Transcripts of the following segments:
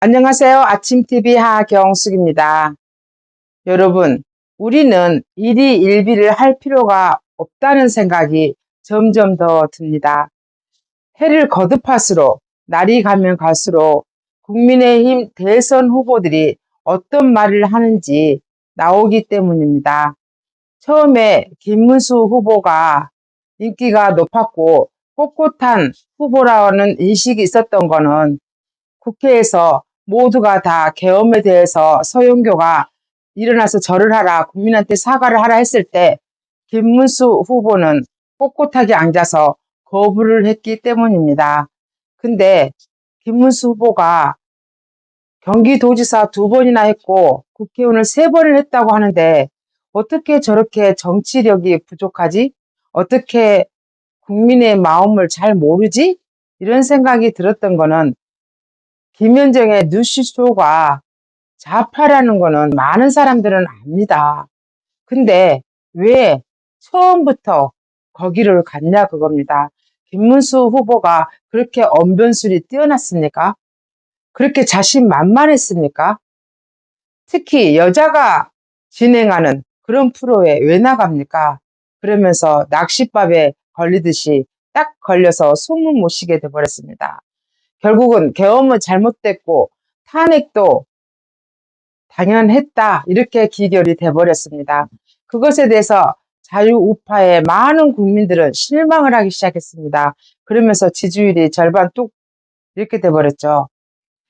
안녕하세요. 아침TV 하경숙입니다. 여러분, 우리는 일이 일비를 할 필요가 없다는 생각이 점점 더 듭니다. 해를 거듭할수록, 날이 가면 갈수록 국민의힘 대선 후보들이 어떤 말을 하는지 나오기 때문입니다. 처음에 김문수 후보가 인기가 높았고 꼿꼿한 후보라는 인식이 있었던 거는 국회에서 모두가 다 계엄에 대해서 서영교가 일어나서 절을 하라, 국민한테 사과를 하라 했을 때 김문수 후보는 꼿꼿하게 앉아서 거부를 했기 때문입니다. 근데 김문수 후보가 경기도지사 2번이나 했고 국회의원을 3번을 했다고 하는데 어떻게 저렇게 정치력이 부족하지? 어떻게 국민의 마음을 잘 모르지? 이런 생각이 들었던 거는 김현정의 뉴스쇼가 좌파라는 거는 많은 사람들은 압니다. 근데 왜 처음부터 거기를 갔냐 그겁니다. 김문수 후보가 그렇게 언변술이 뛰어났습니까? 그렇게 자신만만했습니까? 특히 여자가 진행하는 그런 프로에 왜 나갑니까? 그러면서 낚싯밥에 걸리듯이 딱 걸려서 숨을 못 쉬게 돼버렸습니다. 결국은 계엄은 잘못됐고 탄핵도 당연했다 이렇게 기결이 돼버렸습니다. 그것에 대해서 자유우파의 많은 국민들은 실망을 하기 시작했습니다. 그러면서 지지율이 절반 뚝 이렇게 돼버렸죠.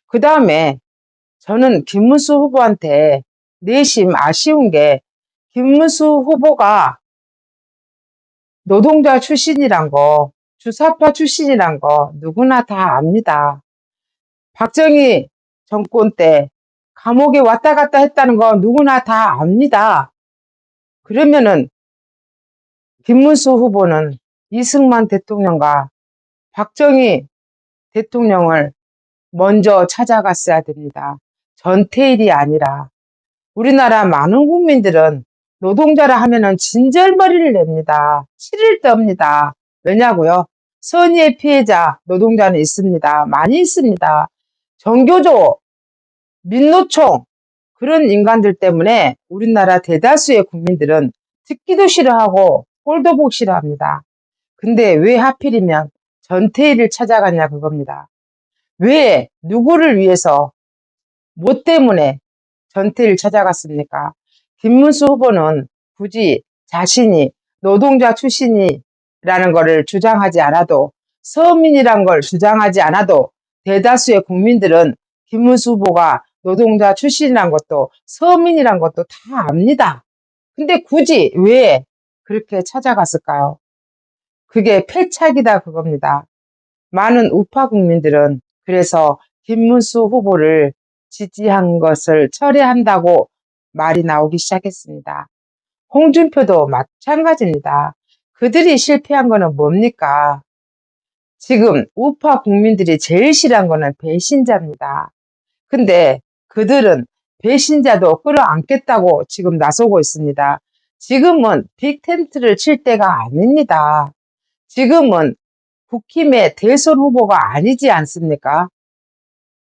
그 다음에 저는 김문수 후보한테 내심 아쉬운 게 김문수 후보가 노동자 출신이란 거, 주사파 출신이란 거 누구나 다 압니다. 박정희 정권 때 감옥에 왔다 갔다 했다는 거 누구나 다 압니다. 그러면은 김문수 후보는 이승만 대통령과 박정희 대통령을 먼저 찾아갔어야 됩니다. 전태일이 아니라. 우리나라 많은 국민들은 노동자라 하면은 진절머리를 냅니다. 치를 떱니다. 왜냐고요? 선의의 피해자 노동자는 있습니다. 많이 있습니다. 정교조, 민노총 그런 인간들 때문에 우리나라 대다수의 국민들은 듣기도 싫어하고 꼴도 보기 싫어합니다. 근데 왜 하필이면 전태일을 찾아갔냐 그겁니다. 왜 누구를 위해서 뭐 때문에 전태일을 찾아갔습니까? 김문수 후보는 굳이 자신이 노동자 출신이라는 것을 주장하지 않아도 서민이란 걸 주장하지 않아도 대다수의 국민들은 김문수 후보가 노동자 출신이란 것도 서민이란 것도 다 압니다. 근데 굳이 왜 그렇게 찾아갔을까요? 그게 패착이다 그겁니다. 많은 우파 국민들은 그래서 김문수 후보를 지지한 것을 철회한다고 말이 나오기 시작했습니다. 홍준표도 마찬가지입니다. 그들이 실패한 거는 뭡니까? 지금 우파 국민들이 제일 싫어한 거는 배신자입니다. 근데 그들은 배신자도 끌어안겠다고 지금 나서고 있습니다. 지금은 빅텐트를 칠 때가 아닙니다. 지금은 국힘의 대선 후보가 아니지 않습니까?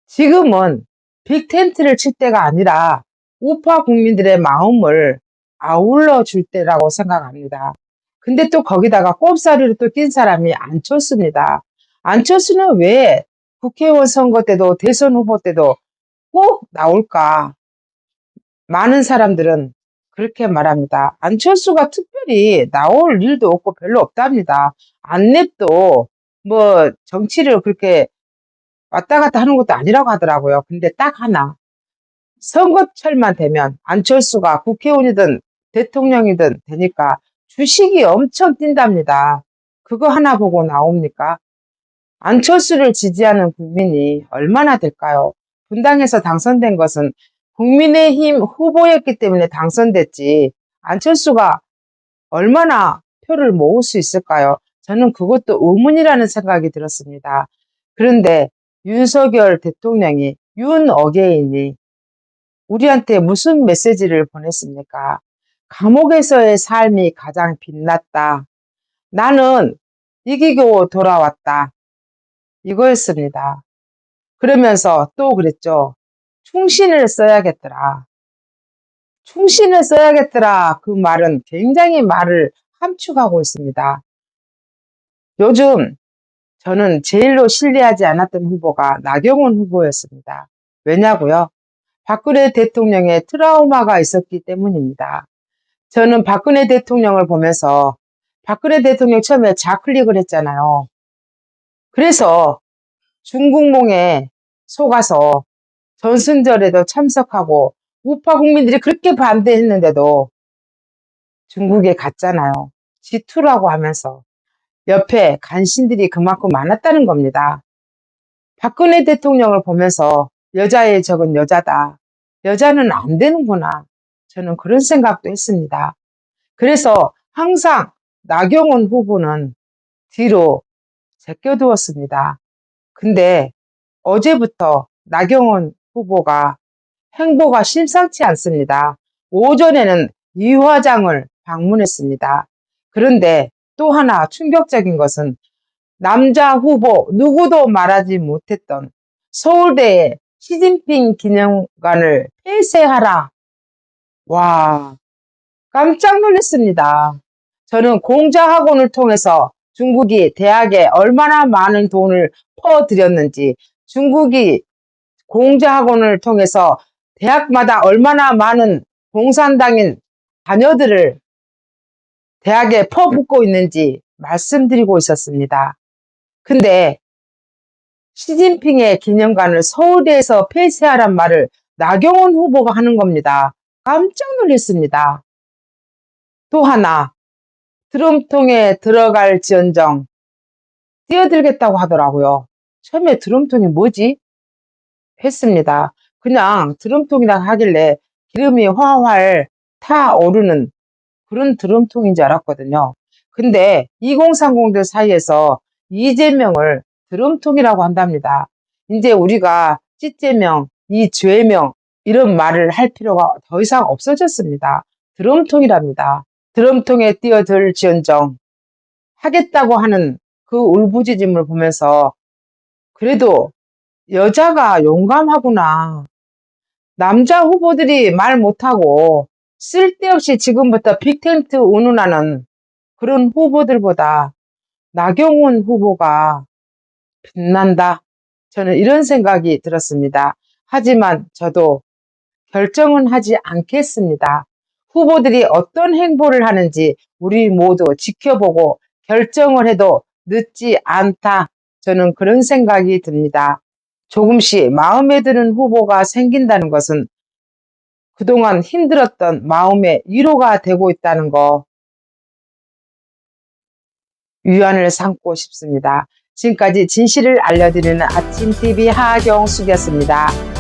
지금은 빅텐트를 칠 때가 아니라 우파 국민들의 마음을 아울러 줄 때라고 생각합니다. 근데 또 거기다가 꼽사리를 또 낀 사람이 안철수입니다. 안철수는 왜 국회의원 선거 때도 대선 후보 때도 꼭 나올까? 많은 사람들은 그렇게 말합니다. 안철수가 특별히 나올 일도 없고 별로 없답니다. 안랩도 뭐 정치를 그렇게 왔다 갔다 하는 것도 아니라고 하더라고요. 근데 딱 하나. 선거철만 되면 안철수가 국회의원이든 대통령이든 되니까 주식이 엄청 뛴답니다. 그거 하나 보고 나옵니까? 안철수를 지지하는 국민이 얼마나 될까요? 분당에서 당선된 것은 국민의힘 후보였기 때문에 당선됐지 안철수가 얼마나 표를 모을 수 있을까요? 저는 그것도 의문이라는 생각이 들었습니다. 그런데 윤석열 대통령이 윤어게인이 우리한테 무슨 메시지를 보냈습니까? 감옥에서의 삶이 가장 빛났다. 나는 이기고 돌아왔다. 이거였습니다. 그러면서 또 그랬죠. 충신을 써야겠더라. 충신을 써야겠더라. 그 말은 굉장히 말을 함축하고 있습니다. 요즘 저는 제일로 신뢰하지 않았던 후보가 나경원 후보였습니다. 왜냐고요? 박근혜 대통령의 트라우마가 있었기 때문입니다. 저는 박근혜 대통령을 보면서 박근혜 대통령 처음에 좌클릭을 했잖아요. 그래서 중국몽에 속아서 전승절에도 참석하고 우파 국민들이 그렇게 반대했는데도 중국에 갔잖아요. G2라고 하면서 옆에 간신들이 그만큼 많았다는 겁니다. 박근혜 대통령을 보면서 여자의 적은 여자다. 여자는 안 되는구나. 저는 그런 생각도 했습니다. 그래서 항상 나경원 후보는 뒤로 제껴두었습니다. 근데 어제부터 나경원 후보가 행보가 심상치 않습니다. 오전에는 이 화장을 방문했습니다. 그런데 또 하나 충격적인 것은 남자 후보 누구도 말하지 못했던 서울대의 시진핑 기념관을 폐쇄하라. 와, 깜짝 놀랐습니다. 저는 공자학원을 통해서 중국이 대학에 얼마나 많은 돈을 퍼들였는지, 중국이 공자학원을 통해서 대학마다 얼마나 많은 공산당인 자녀들을 대학에 퍼붓고 있는지 말씀드리고 있었습니다. 근데 시진핑의 기념관을 서울대에서 폐쇄하란 말을 나경원 후보가 하는 겁니다. 깜짝 놀랐습니다. 또 하나, 드럼통에 들어갈지언정 뛰어들겠다고 하더라고요. 처음에 드럼통이 뭐지? 했습니다. 그냥 드럼통이라 하길래 기름이 활활 타오르는 그런 드럼통인 줄 알았거든요. 근데 2030들 사이에서 이재명을 드럼통이라고 한답니다. 이제 우리가 찌재명, 이죄명 이런 말을 할 필요가 더 이상 없어졌습니다. 드럼통이랍니다. 드럼통에 뛰어들지언정 하겠다고 하는 그 울부짖음을 보면서 그래도 여자가 용감하구나. 남자 후보들이 말 못하고 쓸데없이 지금부터 빅텐트 운운하는 그런 후보들보다 나경원 후보가 빛난다. 저는 이런 생각이 들었습니다. 하지만 저도 결정은 하지 않겠습니다. 후보들이 어떤 행보를 하는지 우리 모두 지켜보고 결정을 해도 늦지 않다. 저는 그런 생각이 듭니다. 조금씩 마음에 드는 후보가 생긴다는 것은 그동안 힘들었던 마음의 위로가 되고 있다는 거 위안을 삼고 싶습니다. 지금까지 진실을 알려드리는 아침TV 하경숙이었습니다.